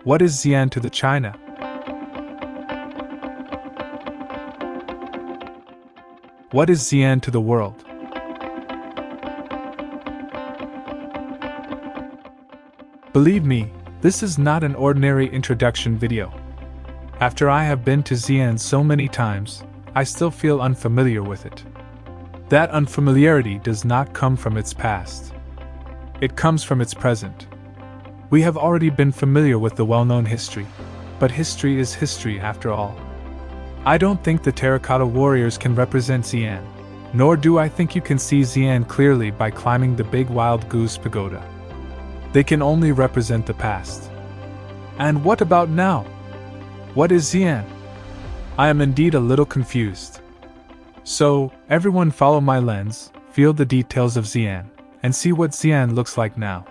What is Xi'an to the China? What is Xi'an to the world? Believe me, this is not an ordinary introduction video. After I have been to Xi'an so many times, I still feel unfamiliar with it. That unfamiliarity does not come from its past. It comes from its present. We have already been familiar with the well-known history, but history is history after all. I don't think the terracotta warriors can represent Xi'an, nor do I think you can see Xi'an clearly by climbing the big wild goose pagoda. They can only represent the past. And what about now? What is Xi'an? I am indeed a little confused. So, everyone follow my lens, feel the details of Xi'an, and see what Xi'an looks like now.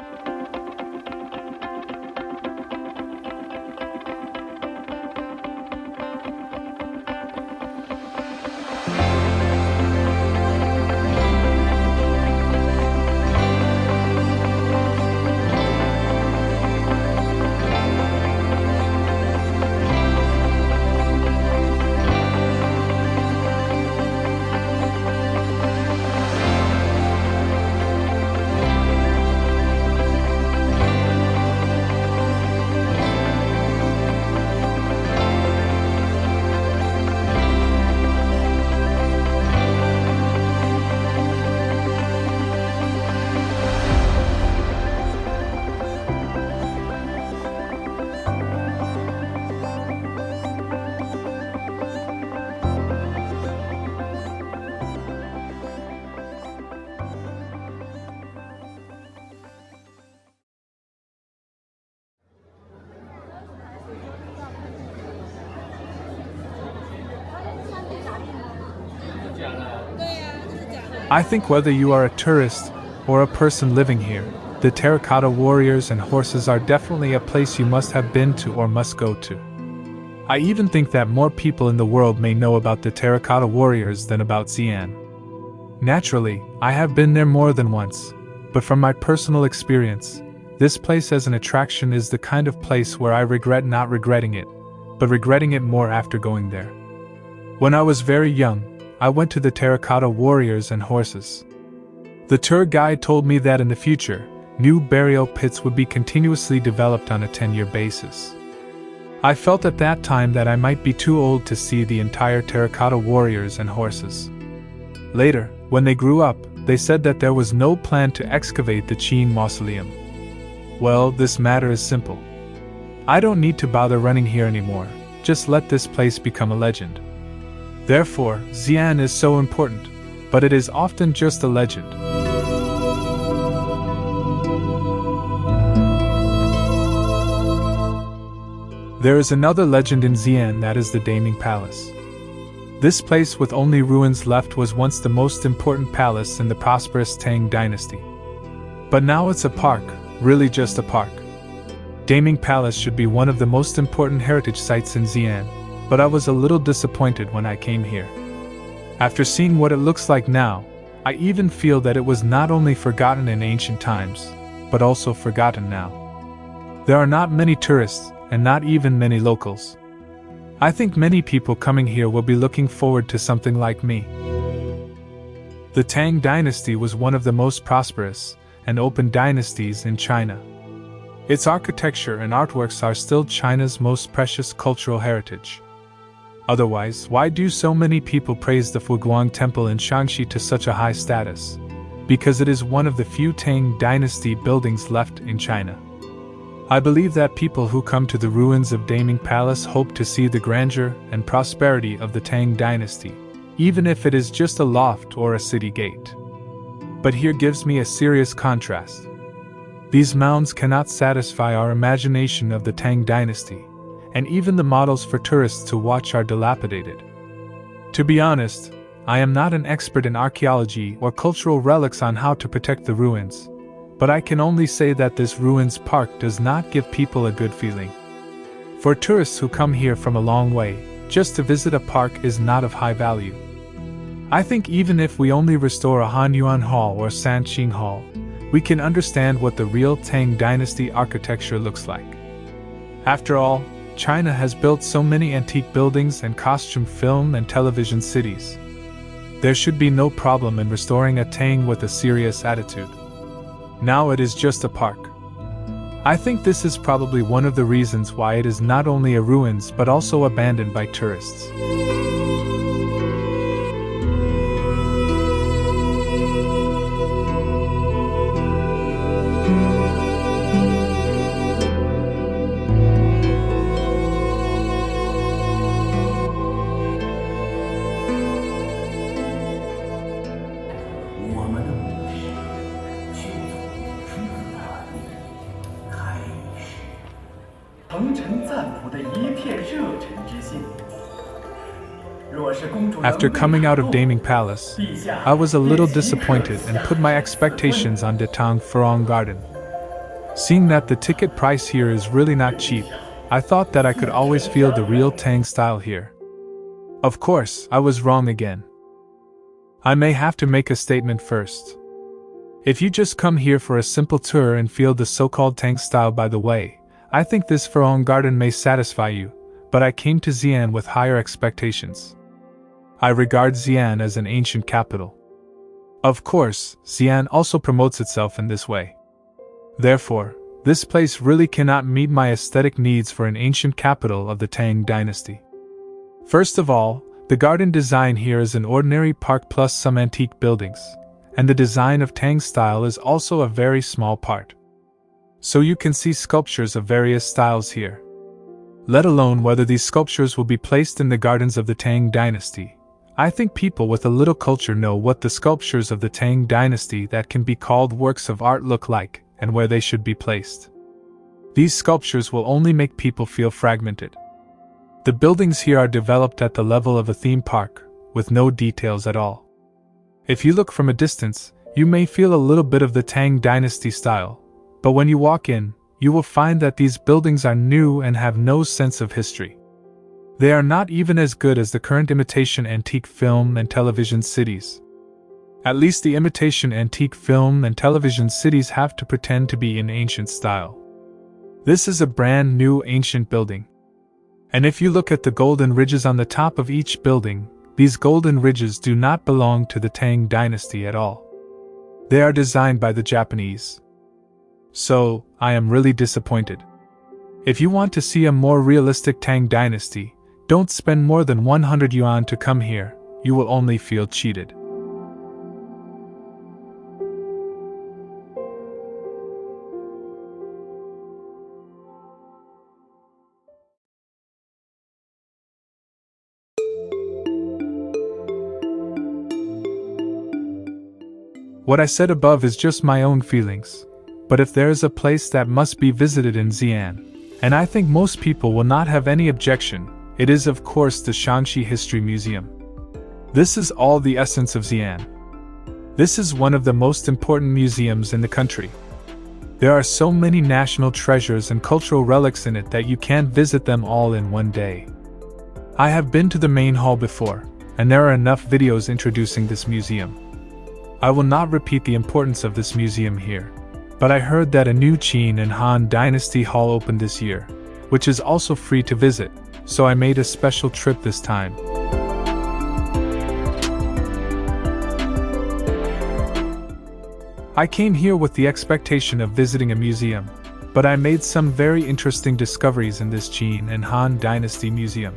I think whether you are a tourist or a person living here, the terracotta warriors and horses are definitely a place you must have been to or must go to. I even think that more people in the world may know about the terracotta warriors than about Xi'an. Naturally, I have been there more than once, but from my personal experience, this place as an attraction is the kind of place where I regret not regretting it, but regretting it more after going there. When I was very young, I went to the terracotta warriors and horses. The tour guide told me that in the future, new burial pits would be continuously developed on a 10-year basis. I felt at that time that I might be too old to see the entire terracotta warriors and horses. Later, when they grew up, they said that there was no plan to excavate the Xi'an mausoleum. Well, this matter is simple. I don't need to bother running here anymore, just let this place become a legend. Therefore, Xi'an is so important, but it is often just a legend. There is another legend in Xi'an, that is the Daming Palace. This place with only ruins left was once the most important palace in the prosperous Tang dynasty. But now it's a park, really just a park. Daming Palace should be one of the most important heritage sites in Xi'an, but I was a little disappointed when I came here. After seeing what it looks like now, I even feel that it was not only forgotten in ancient times, but also forgotten now. There are not many tourists, and not even many locals. I think many people coming here will be looking forward to something like me. The Tang dynasty was one of the most prosperous and open dynasties in China. Its architecture and artworks are still China's most precious cultural heritage. Otherwise, why do so many people praise the Fuguang Temple in Shaanxi to such a high status? Because it is one of the few Tang dynasty buildings left in China. I believe that people who come to the ruins of Daming Palace hope to see the grandeur and prosperity of the Tang dynasty, even if it is just a loft or a city gate. But here gives me a serious contrast. These mounds cannot satisfy our imagination of the Tang dynasty, and even the models for tourists to watch are dilapidated. To be honest, I am not an expert in archaeology or cultural relics on how to protect the ruins, but I can only say that this ruins park does not give people a good feeling. For tourists who come here from a long way, just to visit a park is not of high value. I think even if we only restore a Han Yuan Hall or Sanqing Hall, we can understand what the real Tang dynasty architecture looks like. After all, China has built so many antique buildings and costume film and television cities. There should be no problem in restoring a Tang with a serious attitude. Now it is just a park. I think this is probably one of the reasons why it is not only a ruins but also abandoned by tourists. After coming out of Daming Palace, I was a little disappointed and put my expectations on Detang Farong Garden. Seeing that the ticket price here is really not cheap, I thought that I could always feel the real Tang style here. Of course, I was wrong again. I may have to make a statement first. If you just come here for a simple tour and feel the so-called Tang style by the way, I think this Farong Garden may satisfy you, but I came to Xi'an with higher expectations. I regard Xi'an as an ancient capital. Of course, Xi'an also promotes itself in this way. Therefore, this place really cannot meet my aesthetic needs for an ancient capital of the Tang dynasty. First of all, the garden design here is an ordinary park plus some antique buildings, and the design of Tang style is also a very small part. So you can see sculptures of various styles here. Let alone whether these sculptures will be placed in the gardens of the Tang dynasty. I think people with a little culture know what the sculptures of the Tang dynasty that can be called works of art look like, and where they should be placed. These sculptures will only make people feel fragmented. The buildings here are developed at the level of a theme park, with no details at all. If you look from a distance, you may feel a little bit of the Tang dynasty style, but when you walk in, you will find that these buildings are new and have no sense of history. They are not even as good as the current imitation antique film and television cities. At least the imitation antique film and television cities have to pretend to be in ancient style. This is a brand new ancient building. And if you look at the golden ridges on the top of each building, these golden ridges do not belong to the Tang dynasty at all. They are designed by the Japanese. So, I am really disappointed. If you want to see a more realistic Tang dynasty, don't spend more than 100 yuan to come here, you will only feel cheated. What I said above is just my own feelings, but if there is a place that must be visited in Xi'an, and I think most people will not have any objection, it is of course the Shaanxi History Museum. This is all the essence of Xi'an. This is one of the most important museums in the country. There are so many national treasures and cultural relics in it that you can't visit them all in one day. I have been to the main hall before, and there are enough videos introducing this museum. I will not repeat the importance of this museum here, but I heard that a new Qin and Han Dynasty hall opened this year, which is also free to visit, so I made a special trip this time. I came here with the expectation of visiting a museum, but I made some very interesting discoveries in this Qin and Han Dynasty museum.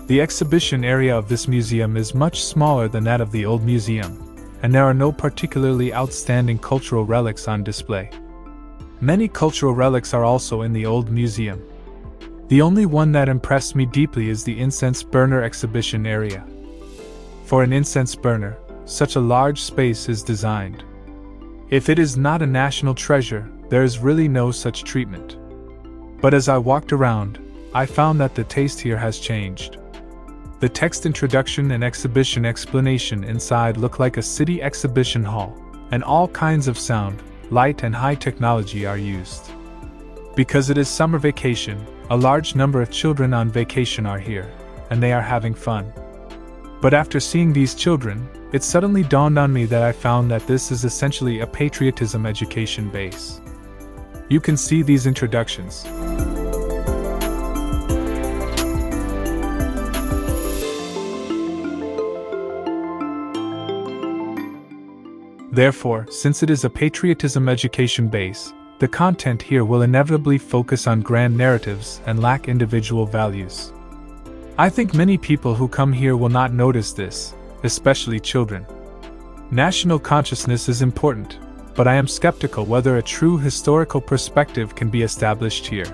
The exhibition area of this museum is much smaller than that of the old museum, and there are no particularly outstanding cultural relics on display. Many cultural relics are also in the old museum. The only one that impressed me deeply is the incense burner exhibition area. For an incense burner, such a large space is designed. If it is not a national treasure, there is really no such treatment. But as I walked around, I found that the taste here has changed. The text introduction and exhibition explanation inside look like a city exhibition hall, and all kinds of sound, light and high technology are used. Because it is summer vacation, a large number of children on vacation are here, and they are having fun. But after seeing these children, it suddenly dawned on me that I found that this is essentially a patriotism education base. You can see these introductions. Therefore, since it is a patriotism education base, the content here will inevitably focus on grand narratives and lack individual values. I think many people who come here will not notice this, especially children. National consciousness is important, but I am skeptical whether a true historical perspective can be established here.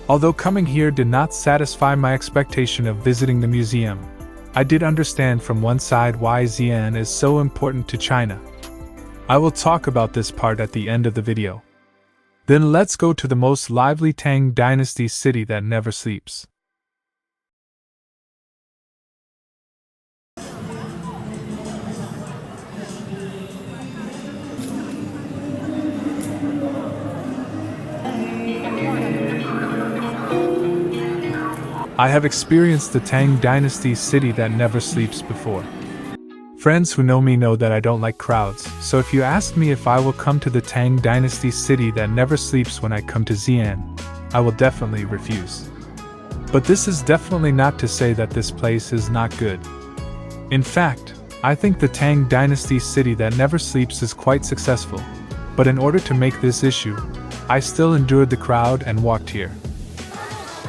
Although coming here did not satisfy my expectation of visiting the museum, I did understand from one side why Xi'an is so important to China. I will talk about this part at the end of the video. Then let's go to the most lively Tang Dynasty city that never sleeps. I have experienced the Tang Dynasty city that never sleeps before. Friends who know me know that I don't like crowds, so if you ask me if I will come to the Tang Dynasty city that never sleeps when I come to Xi'an, I will definitely refuse. But this is definitely not to say that this place is not good. In fact, I think the Tang Dynasty city that never sleeps is quite successful, but in order to make this issue, I still endured the crowd and walked here.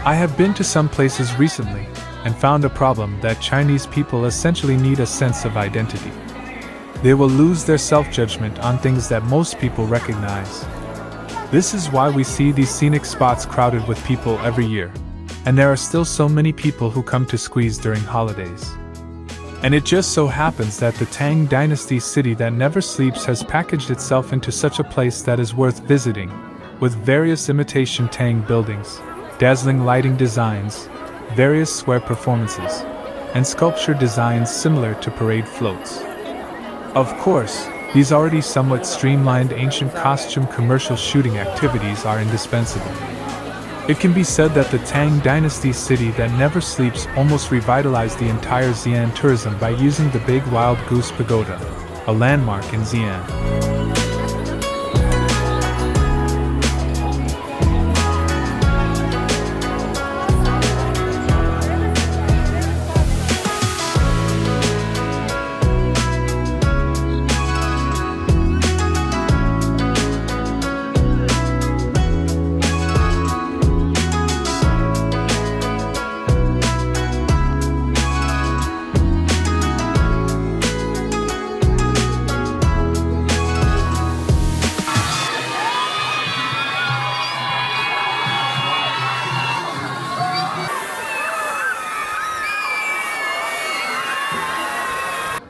I have been to some places recently, and found a problem that Chinese people essentially need a sense of identity. They will lose their self-judgment on things that most people recognize. This is why we see these scenic spots crowded with people every year, and there are still so many people who come to squeeze during holidays. And it just so happens that the Tang Dynasty city that never sleeps has packaged itself into such a place that is worth visiting, with various imitation Tang buildings, dazzling lighting designs, various square performances, and sculpture designs similar to parade floats. Of course, these already somewhat streamlined ancient costume commercial shooting activities are indispensable. It can be said that the Tang Dynasty city that never sleeps almost revitalized the entire Xi'an tourism by using the Big Wild Goose Pagoda, a landmark in Xi'an.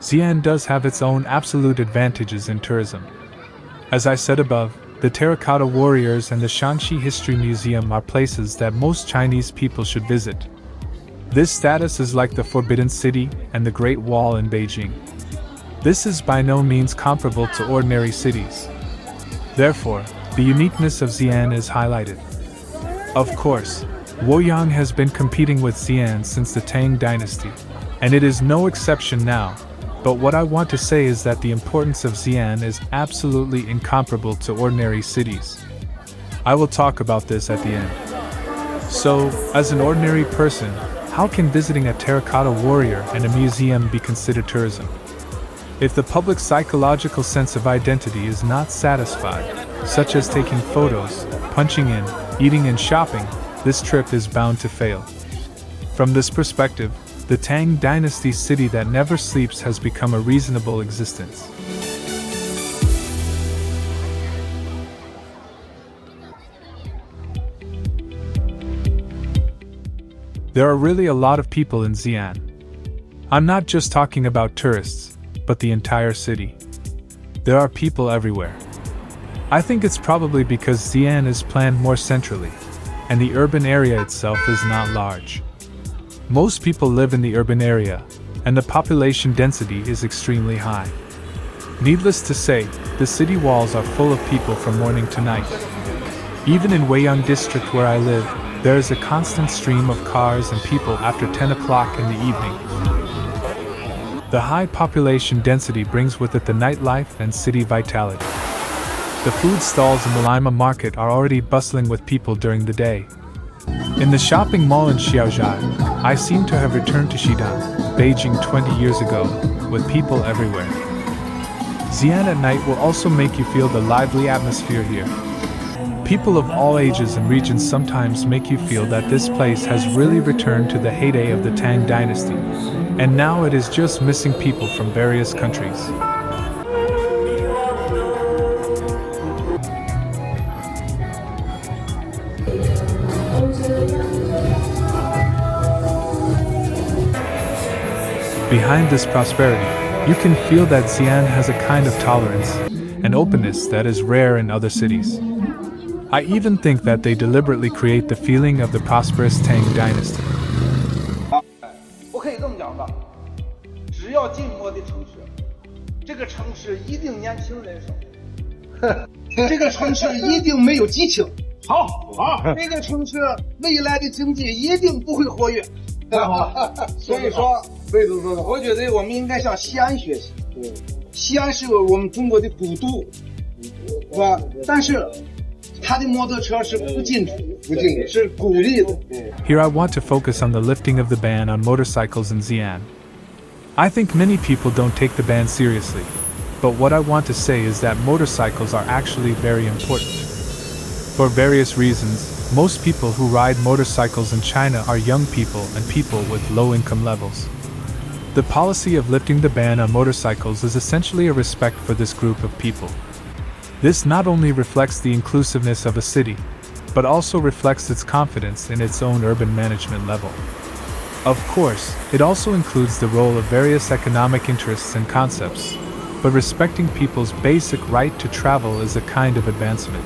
Xi'an does have its own absolute advantages in tourism. As I said above, the Terracotta Warriors and the Shanxi History Museum are places that most Chinese people should visit. This status is like the Forbidden City and the Great Wall in Beijing. This is by no means comparable to ordinary cities. Therefore, the uniqueness of Xi'an is highlighted. Of course, Luoyang has been competing with Xi'an since the Tang Dynasty, and it is no exception now. But what I want to say is that the importance of Xi'an is absolutely incomparable to ordinary cities. I will talk about this at the end. So, as an ordinary person, how can visiting a terracotta warrior and a museum be considered tourism? If the public's psychological sense of identity is not satisfied, such as taking photos, punching in, eating and shopping, this trip is bound to fail. From this perspective, the Tang Dynasty city that never sleeps has become a reasonable existence. There are really a lot of people in Xi'an. I'm not just talking about tourists, but the entire city. There are people everywhere. I think it's probably because Xi'an is planned more centrally, and the urban area itself is not large. Most people live in the urban area, and the population density is extremely high. Needless to say, the city walls are full of people from morning to night. Even in Weiyang district where I live, there is a constant stream of cars and people after 10 o'clock in the evening. The high population density brings with it the nightlife and city vitality. The food stalls in the Lima market are already bustling with people during the day. In the shopping mall in Xiaozhai, I seem to have returned to Xi'an, Beijing 20 years ago, with people everywhere. Xi'an at night will also make you feel the lively atmosphere here. People of all ages and regions sometimes make you feel that this place has really returned to the heyday of the Tang dynasty, and now it is just missing people from various countries. Behind this prosperity, you can feel that Xi'an has a kind of tolerance and openness that is rare in other cities. I even think that they deliberately create the feeling of the prosperous Tang dynasty. 我可以这么讲吧，只要进摩的城市，这个城市一定年轻人少，这个城市一定没有激情。好，这个城市未来的经济一定不会活跃。所以说，魏总说的，我觉得我们应该向西安学习。西安是我们中国的古都，是吧？但是它的摩托车是不禁止，是鼓励的。Here I want to focus on the lifting of the ban on motorcycles in Xi'an. I think many people don't take the ban seriously, but what I want to say is that motorcycles are actually very important. For various reasons, most people who ride motorcycles in China are young people and people with low income levels. The policy of lifting the ban on motorcycles is essentially a respect for this group of people. This not only reflects the inclusiveness of a city, but also reflects its confidence in its own urban management level. Of course, it also includes the role of various economic interests and concepts, but respecting people's basic right to travel is a kind of advancement.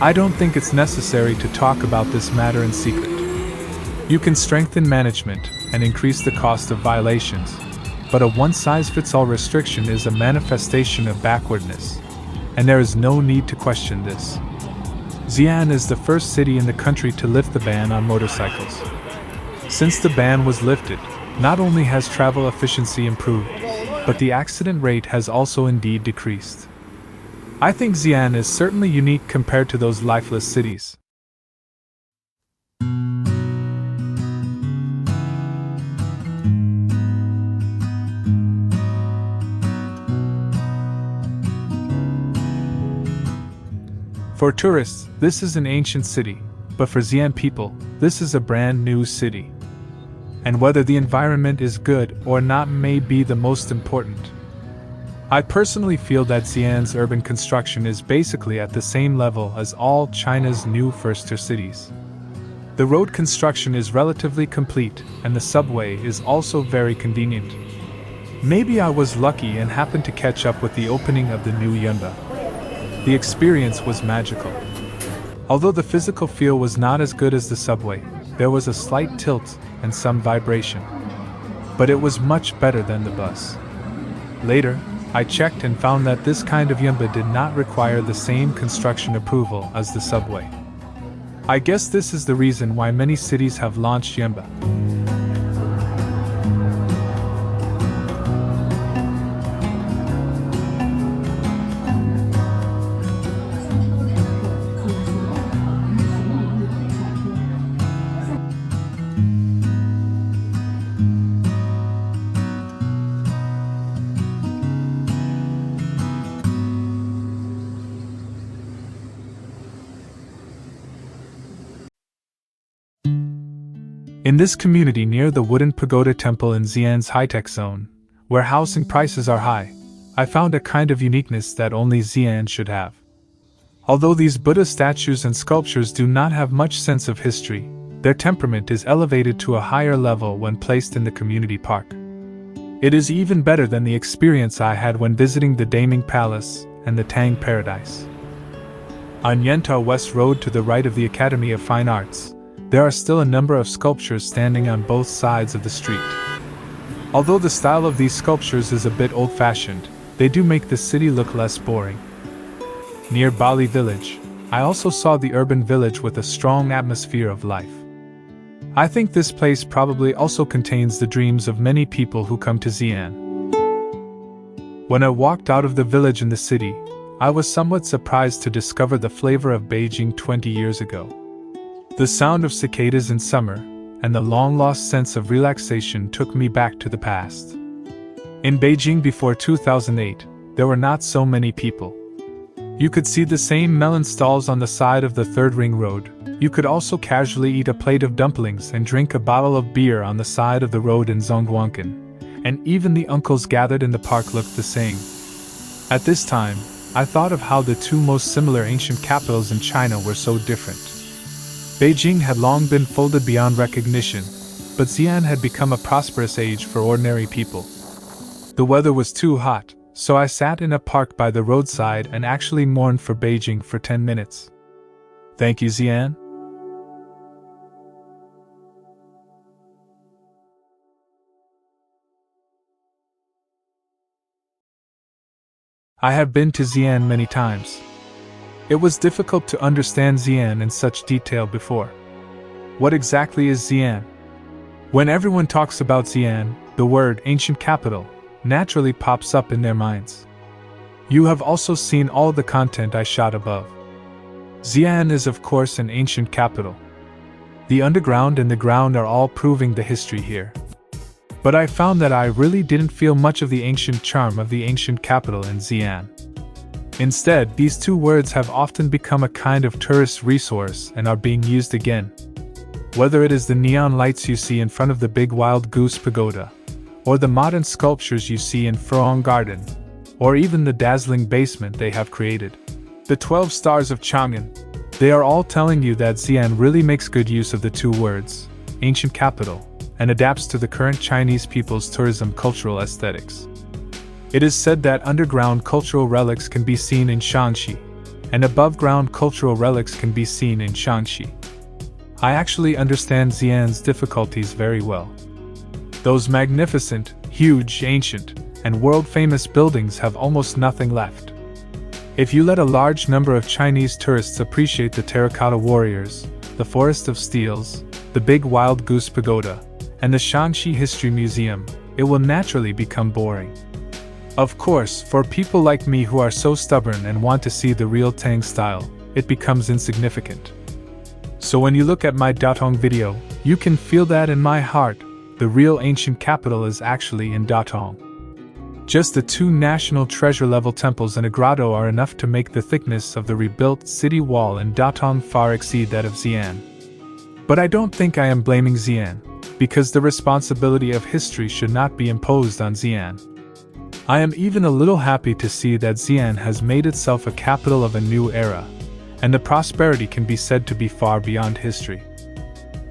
I don't think it's necessary to talk about this matter in secret. You can strengthen management and increase the cost of violations, but a one-size-fits-all restriction is a manifestation of backwardness, and there is no need to question this. Xi'an is the first city in the country to lift the ban on motorcycles. Since the ban was lifted, not only has travel efficiency improved, but the accident rate has also indeed decreased. I think Xi'an is certainly unique compared to those lifeless cities. For tourists, this is an ancient city, but for Xi'an people, this is a brand new city. And whether the environment is good or not may be the most important. I personally feel that Xi'an's urban construction is basically at the same level as all China's new first-tier cities. The road construction is relatively complete, and the subway is also very convenient. Maybe I was lucky and happened to catch up with the opening of the new Yunba. The experience was magical. Although the physical feel was not as good as the subway, there was a slight tilt and some vibration. But it was much better than the bus. Later, I checked and found that this kind of Yunba did not require the same construction approval as the subway. I guess this is the reason why many cities have launched Yunba. In this community near the wooden pagoda temple in Xi'an's high-tech zone, where housing prices are high, I found a kind of uniqueness that only Xi'an should have. Although these Buddha statues and sculptures do not have much sense of history, their temperament is elevated to a higher level when placed in the community park. It is even better than the experience I had when visiting the Daming Palace and the Tang Paradise. On Yentau West Road to the right of the Academy of Fine Arts, there are still a number of sculptures standing on both sides of the street. Although the style of these sculptures is a bit old-fashioned, they do make the city look less boring. Near Bali Village, I also saw the urban village with a strong atmosphere of life. I think this place probably also contains the dreams of many people who come to Xi'an. When I walked out of the village in the city, I was somewhat surprised to discover the flavor of Beijing 20 years ago. The sound of cicadas in summer and the long-lost sense of relaxation took me back to the past. In Beijing before 2008, there were not so many people. You could see the same melon stalls on the side of the Third Ring Road. You could also casually eat a plate of dumplings and drink a bottle of beer on the side of the road in Zhongguancun. And even the uncles gathered in the park looked the same. At this time, I thought of how the two most similar ancient capitals in China were so different. Beijing had long been folded beyond recognition, but Xi'an had become a prosperous age for ordinary people. The weather was too hot, so I sat in a park by the roadside and actually mourned for Beijing for 10 minutes. Thank you, Xi'an. I have been to Xi'an many times. It was difficult to understand Xi'an in such detail before. What exactly is Xi'an? When everyone talks about Xi'an, the word ancient capital naturally pops up in their minds. You have also seen all the content I shot above. Xi'an is of course an ancient capital. The underground and the ground are all proving the history here. But I found that I really didn't feel much of the ancient charm of the ancient capital in Xi'an. Instead, these two words have often become a kind of tourist resource and are being used again. Whether it is the neon lights you see in front of the big wild goose pagoda, or the modern sculptures you see in Furong Garden, or even the dazzling basement they have created. The 12 stars of Chang'an. They are all telling you that Xi'an really makes good use of the two words, ancient capital, and adapts to the current Chinese people's tourism cultural aesthetics. It is said that underground cultural relics can be seen in Shaanxi, and above-ground cultural relics can be seen in Shaanxi. I actually understand Xi'an's difficulties very well. Those magnificent, huge, ancient, and world-famous buildings have almost nothing left. If you let a large number of Chinese tourists appreciate the terracotta warriors, the Forest of Steels, the big wild goose pagoda, and the Shaanxi History Museum, it will naturally become boring. Of course, for people like me who are so stubborn and want to see the real Tang style, it becomes insignificant. So when you look at my Datong video, you can feel that in my heart, the real ancient capital is actually in Datong. Just the two national treasure-level temples and a grotto are enough to make the thickness of the rebuilt city wall in Datong far exceed that of Xi'an. But I don't think I am blaming Xi'an, because the responsibility of history should not be imposed on Xi'an. I am even a little happy to see that Xi'an has made itself a capital of a new era, and the prosperity can be said to be far beyond history.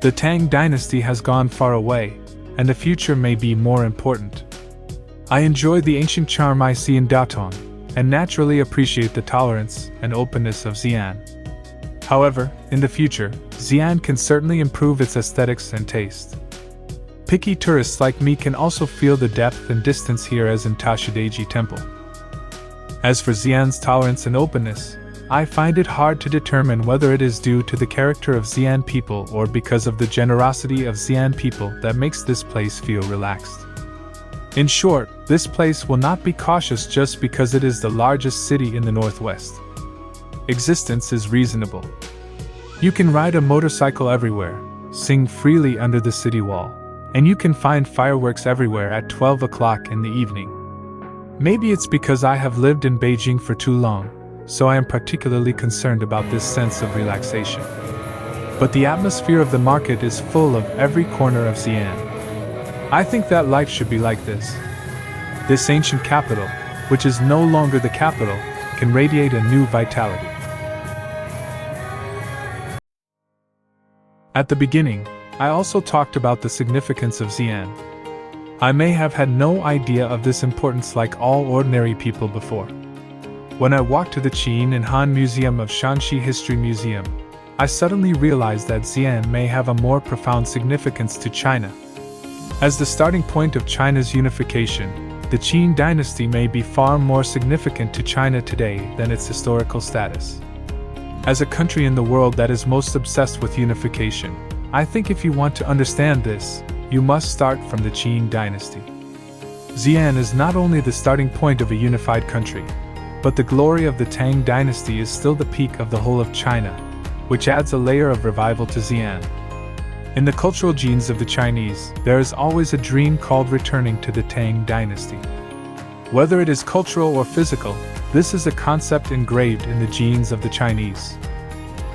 The Tang dynasty has gone far away, and the future may be more important. I enjoy the ancient charm I see in Datong, and naturally appreciate the tolerance and openness of Xi'an. However, in the future, Xi'an can certainly improve its aesthetics and taste. Picky tourists like me can also feel the depth and distance here as in Tashideji Temple. As for Xi'an's tolerance and openness, I find it hard to determine whether it is due to the character of Xi'an people or because of the generosity of Xi'an people that makes this place feel relaxed. In short, this place will not be cautious just because it is the largest city in the northwest. Existence is reasonable. You can ride a motorcycle everywhere, sing freely under the city wall, and you can find fireworks everywhere at 12 o'clock in the evening. Maybe it's because I have lived in Beijing for too long, so I am particularly concerned about this sense of relaxation. But the atmosphere of the market is full of every corner of Xi'an. I think that life should be like this. This ancient capital, which is no longer the capital, can radiate a new vitality. At the beginning, I also talked about the significance of Xi'an. I may have had no idea of this importance like all ordinary people before. When I walked to the Qin and Han Museum of Shaanxi History Museum, I suddenly realized that Xi'an may have a more profound significance to China. As the starting point of China's unification, the Qin dynasty may be far more significant to China today than its historical status. As a country in the world that is most obsessed with unification, I think if you want to understand this, you must start from the Qin dynasty. Xi'an is not only the starting point of a unified country, but the glory of the Tang dynasty is still the peak of the whole of China, which adds a layer of revival to Xi'an. In the cultural genes of the Chinese, there is always a dream called returning to the Tang dynasty. Whether it is cultural or physical, this is a concept engraved in the genes of the Chinese.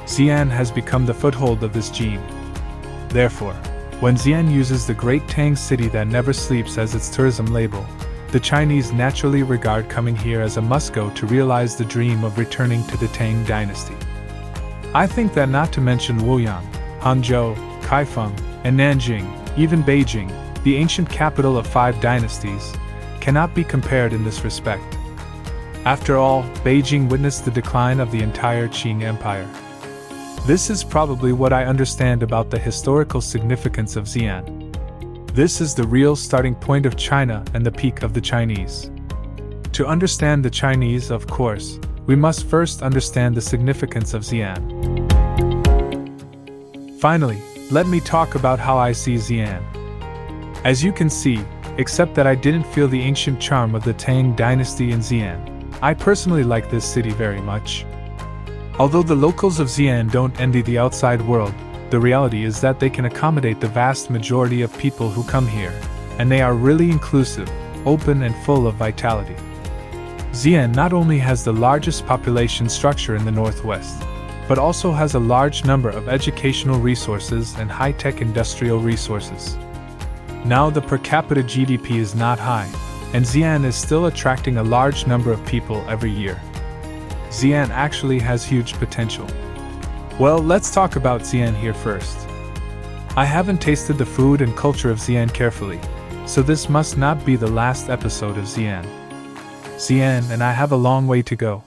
Xi'an has become the foothold of this gene. Therefore, when Xi'an uses the great Tang city that never sleeps as its tourism label, the Chinese naturally regard coming here as a must-go to realize the dream of returning to the Tang dynasty. I think that not to mention Luoyang, Hangzhou, Kaifeng, and Nanjing, even Beijing, the ancient capital of 5 dynasties, cannot be compared in this respect. After all, Beijing witnessed the decline of the entire Qing Empire. This is probably what I understand about the historical significance of Xi'an. This is the real starting point of China and the peak of the Chinese. To understand the Chinese, of course, we must first understand the significance of Xi'an. Finally, let me talk about how I see Xi'an. As you can see, except that I didn't feel the ancient charm of the Tang dynasty in Xi'an, I personally like this city very much. Although the locals of Xi'an don't envy the outside world, the reality is that they can accommodate the vast majority of people who come here, and they are really inclusive, open and full of vitality. Xi'an not only has the largest population structure in the northwest, but also has a large number of educational resources and high-tech industrial resources. Now the per capita GDP is not high, and Xi'an is still attracting a large number of people every year. Xi'an actually has huge potential. Well, let's talk about Xi'an here first. I haven't tasted the food and culture of Xi'an carefully, so this must not be the last episode of Xi'an. Xi'an and I have a long way to go.